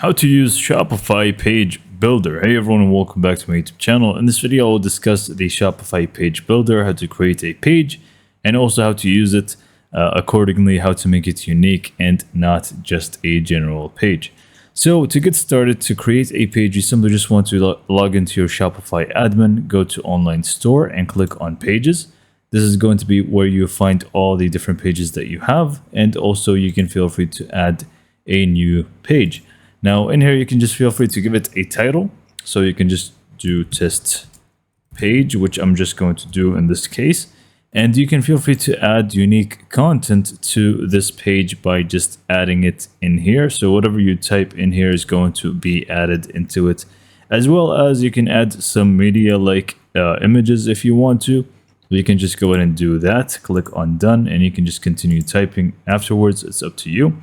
How to use Shopify Page Builder. Hey everyone, and welcome back to my YouTube channel. In this video, I will discuss the Shopify Page Builder, how to create a page, and also how to use it accordingly, how to make it unique and not just a general page. So to get started, to create a page, you simply just want to log into your Shopify admin, go to Online Store and click on Pages. This is going to be where you find all the different pages that you have, and also you can feel free to add a new page. Now in here, you can just feel free to give it a title. So you can just do test page, which I'm just going to do in this case. And you can feel free to add unique content to this page by just adding it in here. So whatever you type in here is going to be added into it, as well as you can add some media like images if you want to. You can just go ahead and do that, click on done, and you can just continue typing afterwards. It's up to you.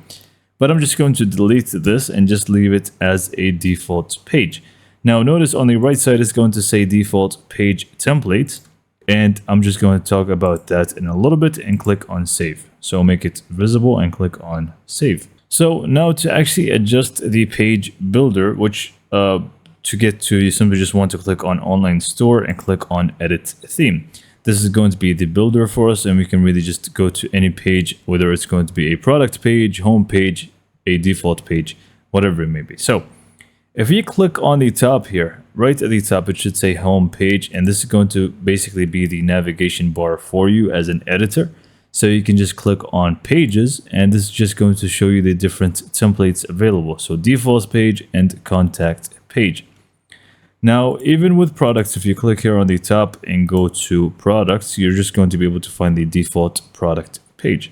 But I'm just going to delete this and just leave it as a default page. Now notice on the right side it's going to say default page template, and I'm just going to talk about that in a little bit and click on save. So make it visible and click on save. So now to actually adjust the page builder, which to get to, you simply just want to click on Online Store and click on Edit Theme. This is going to be the builder for us, and we can really just go to any page, whether it's going to be a product page, home page, a default page, whatever it may be. So if you click on the top here, right at the top, it should say home page, and this is going to basically be the navigation bar for you as an editor. So you can just click on pages, and this is just going to show you the different templates available. So default page and contact page. Now, even with products, if you click here on the top and go to products, you're just going to be able to find the default product page.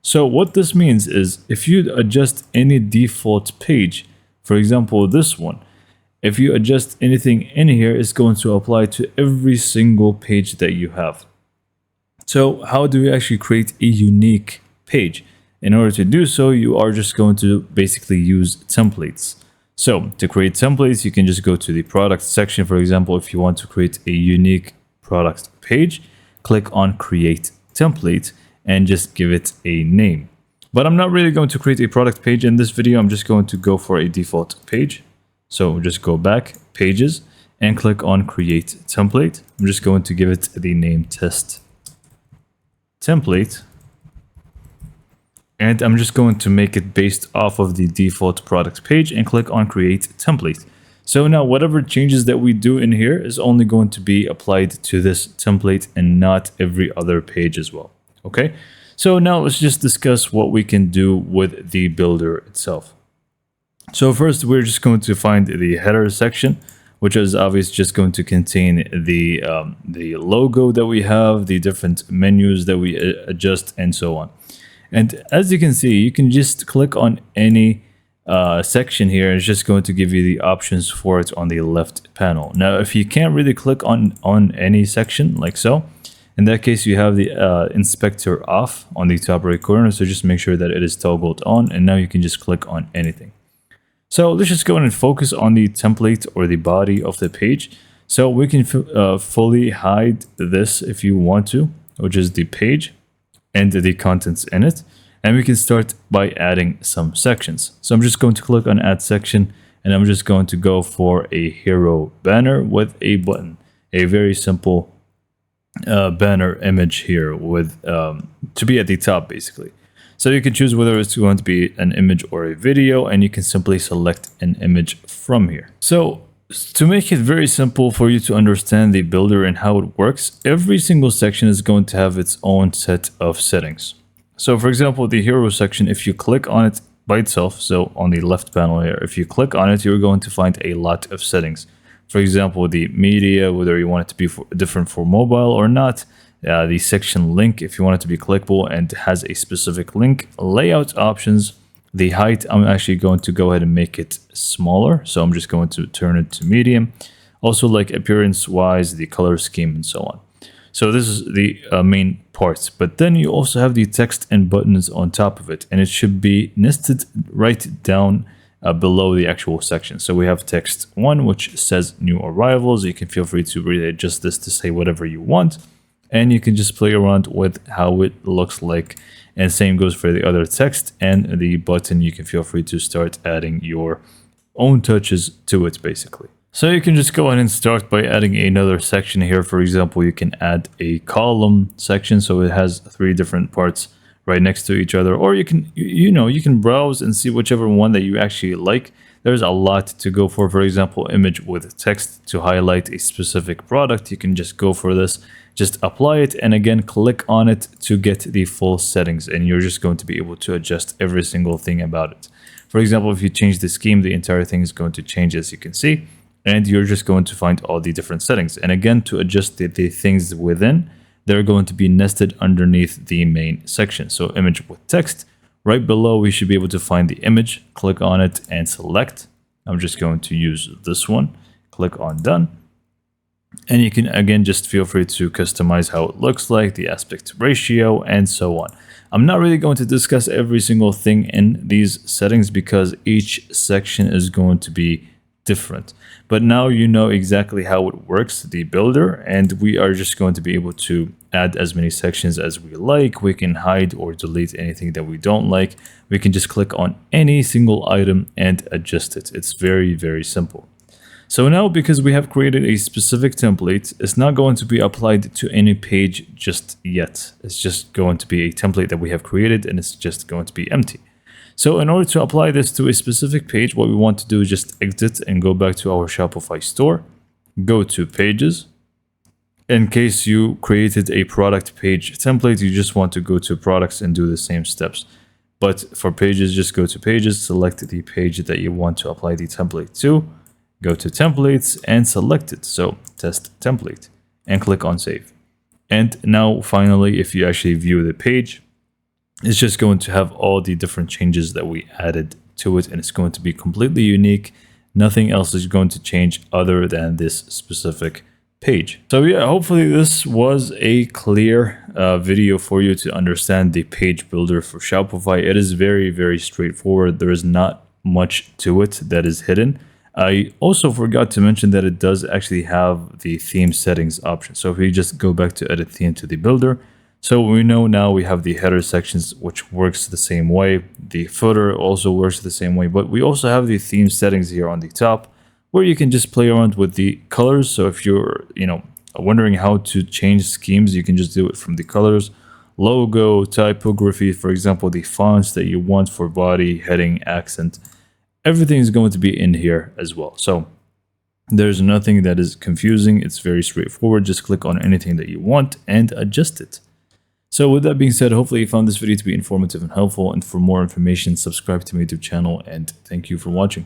So what this means is if you adjust any default page, for example, this one, if you adjust anything in here, it's going to apply to every single page that you have. So how do we actually create a unique page? In order to do so, you are just going to basically use templates. So to create templates, you can just go to the product section. For example, if you want to create a unique product page, click on create template and just give it a name. But I'm not really going to create a product page in this video. I'm just going to go for a default page. So just go back, pages, and click on create template. I'm just going to give it the name test template. And I'm just going to make it based off of the default product page and click on create template. So now whatever changes that we do in here is only going to be applied to this template and not every other page as well. Okay, so now let's just discuss what we can do with the builder itself. So first, we're just going to find the header section, which is obviously just going to contain the logo that we have, the different menus that we adjust, and so on. And as you can see, you can just click on any section here, and it's just going to give you the options for it on the left panel. Now, if you can't really click on any section like so, in that case, you have the inspector off on the top right corner. So just make sure that it is toggled on, and now you can just click on anything. So let's just go and focus on the template or the body of the page. So we can fully hide this if you want to, which is the page and the contents in it. And we can start by adding some sections. So I'm just going to click on add section, and I'm just going to go for a hero banner with a button, a very simple banner image here with to be at the top basically. So you can choose whether it's going to be an image or a video, and you can simply select an image from here. So to make it very simple for you to understand the builder and how it works, every single section is going to have its own set of settings. So for example, the hero section, if you click on it by itself, so on the left panel here, if you click on it, you're going to find a lot of settings. For example, the media, whether you want it to be different for mobile or not, the section link, if you want it to be clickable and has a specific link, layout options, the height, I'm actually going to go ahead and make it smaller. So I'm just going to turn it to medium. Also, like appearance wise, the color scheme and so on. So this is the main parts, but then you also have the text and buttons on top of it, and it should be nested right down below the actual section. So we have text 1, which says new arrivals. You can feel free to really adjust this to say whatever you want, and you can just play around with how it looks like And same goes for the other text and the button. You can feel free to start adding your own touches to it basically. So you can just go ahead and start by adding another section here. For example, you can add a column section so it has 3 different parts right next to each other, or you can you can browse and see whichever one that you actually like. There's a lot to go for. For example, image with text to highlight a specific product. You can just go for this, just apply it, and again click on it to get the full settings, and you're just going to be able to adjust every single thing about it. For example, if you change the scheme, the entire thing is going to change, as you can see, and you're just going to find all the different settings. And again, to adjust the things within, they're going to be nested underneath the main section. So image with text, right below we should be able to find the image, click on it and select. I'm just going to use this one, click on done. And you can again just feel free to customize how it looks like, the aspect ratio, and so on. I'm not really going to discuss every single thing in these settings because each section is going to be different. But now you know exactly how it works, the builder, and we are just going to be able to add as many sections as we like. We can hide or delete anything that we don't like. We can just click on any single item and adjust it. It's very, very simple. So now, because we have created a specific template, it's not going to be applied to any page just yet. It's just going to be a template that we have created, and it's just going to be empty. So in order to apply this to a specific page, what we want to do is just exit and go back to our Shopify store, go to pages. In case you created a product page template, you just want to go to products and do the same steps. But for pages, just go to pages, select the page that you want to apply the template to, go to templates and select it. So test template and click on save. And now finally, if you actually view the page, it's just going to have all the different changes that we added to it, and it's going to be completely unique. Nothing else is going to change other than this specific page. So yeah, hopefully this was a clear video for you to understand the page builder for Shopify. It is very, very straightforward. There is not much to it that is hidden. I also forgot to mention that it does actually have the theme settings option. So if you just go back to edit theme to the builder, so we know now we have the header sections, which works the same way. The footer also works the same way, but we also have the theme settings here on the top where you can just play around with the colors. So if you're, wondering how to change schemes, you can just do it from the colors, logo, typography, for example, the fonts that you want for body, heading, accent. Everything is going to be in here as well. So there's nothing that is confusing. It's very straightforward. Just click on anything that you want and adjust it. So with that being said, hopefully you found this video to be informative and helpful. And for more information, subscribe to my YouTube channel, and thank you for watching.